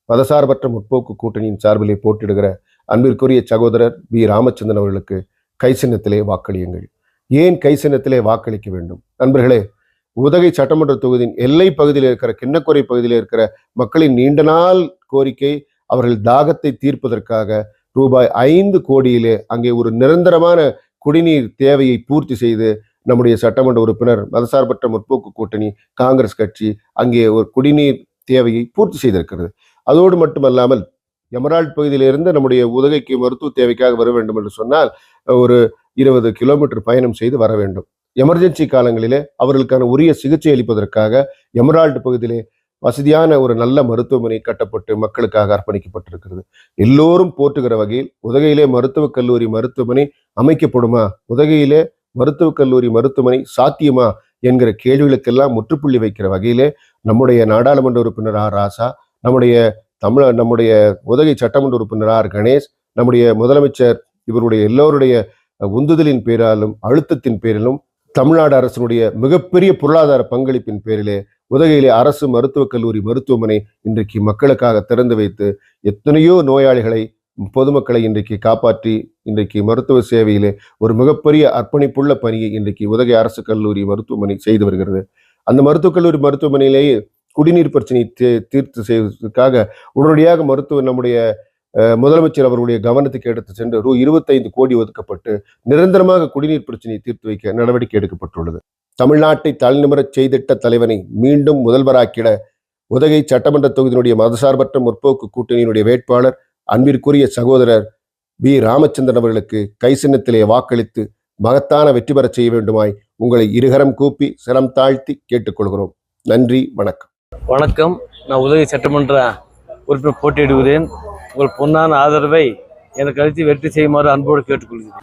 மதசார்பற்ற முற்போக்கு கூட்டணியின் சார்பிலே போட்டியிடுகிற அன்பிற்குரிய சகோதரர் வி ராமச்சந்திரன் அவர்களுக்கு கை சின்னத்திலே வாக்களியுங்கள். ஏன் கை சின்னத்திலே வாக்களிக்க வேண்டும்? நண்பர்களே, உதகை சட்டமன்ற தொகுதியின் எல்லை பகுதியில் இருக்கிற கிண்ணக்குறை பகுதியில் இருக்கிற மக்களின் நீண்ட நாள் கோரிக்கை, அவர்கள் தாகத்தை தீர்ப்பதற்காக ரூபாய் 5 கோடியிலே அங்கே ஒரு நிரந்தரமான குடிநீர் தேவையை பூர்த்தி செய்து நம்முடைய சட்டமன்ற உறுப்பினர் மதசார்பற்ற முற்போக்கு கூட்டணி காங்கிரஸ் கட்சி அங்கே ஒரு குடிநீர் தேவையை பூர்த்தி செய்திருக்கிறது. அதோடு மட்டுமல்லாமல் எமரால்ட் பகுதியிலிருந்து நம்முடைய உதகைக்கு மருத்துவ தேவைக்காக வர வேண்டும் என்று சொன்னால் ஒரு 20 கிலோமீட்டர் பயணம் செய்து வர வேண்டும். எமர்ஜென்சி காலங்களிலே அவர்களுக்கான உரிய சிகிச்சை அளிப்பதற்காக எமரால்ட் பகுதியிலே வசதியான ஒரு நல்ல மருத்துவமனை கட்டப்பட்டு மக்களுக்காக அர்ப்பணிக்கப்பட்டிருக்கிறது. எல்லோரும் போற்றுகிற வகையில் உதகையிலே மருத்துவக் கல்லூரி மருத்துவமனை அமைக்கப்படுமா, உதகையிலே மருத்துவக் கல்லூரி மருத்துவமனை சாத்தியமா என்கிற கேள்விகளுக்கெல்லாம் முற்றுப்புள்ளி வைக்கிற வகையிலே நம்முடைய நாடாளுமன்ற உறுப்பினர் ஆர் ராசா, நம்முடைய உதகை சட்டமன்ற உறுப்பினர் ஆர் கணேஷ், நம்முடைய முதலமைச்சர் இவருடைய எல்லோருடைய உந்துதலின் பேராலும் அழுத்தத்தின் பேரிலும் தமிழ்நாடு அரசினுடைய மிகப்பெரிய பொருளாதார பங்களிப்பின் பேரிலே உதகையிலே அரசு மருத்துவக் கல்லூரி மருத்துவமனை இன்றைக்கு மக்களுக்காக திறந்து வைத்து எத்தனையோ நோயாளிகளை பொதுமக்களை இன்றைக்கு காப்பாற்றி இன்றைக்கு மருத்துவ சேவையிலே ஒரு மிகப்பெரிய அர்ப்பணிப்புள்ள பணியை இன்றைக்கு உதகை அரசு கல்லூரி மருத்துவமனை செய்து வருகிறது. அந்த மருத்துவக் கல்லூரி மருத்துவமனையிலேயே குடிநீர் பிரச்சனையை தீர்த்து செய்வதற்காக உடனடியாக நம்முடைய முதலமைச்சர் அவருடைய கவனத்துக்கு எடுத்து சென்று 25 கோடி ஒதுக்கப்பட்டு நிரந்தரமாக குடிநீர் பிரச்சனையை தீர்த்து வைக்க நடவடிக்கை எடுக்கப்பட்டுள்ளது. தமிழ்நாட்டை தலைநிமிரச் செய்திட்ட தலைவனை மீண்டும் முதல்வராக்கிட உதகை சட்டமன்ற தொகுதியினுடைய மதசார்பற்ற முற்போக்கு கூட்டணியினுடைய வேட்பாளர் அன்பிற்குரிய சகோதரர் வி ராமச்சந்திரன் அவர்களுக்கு கை சின்னத்திலே வாக்களித்து மகத்தான வெற்றி பெறச் செய்ய வேண்டுமாய் உங்களை இருகரம் கூப்பி சிரம் தாழ்த்தி கேட்டுக்கொள்கிறோம். நன்றி, வணக்கம். வணக்கம். நான் உதகை சட்டமன்ற உறுப்பினர் போட்டியிடுகிறேன். உங்கள் பொன்னான ஆதரவை எனக்கு அளித்து வெற்றி செய்யுமாறு அன்போடு கேட்டுக்கொள்கிறேன்.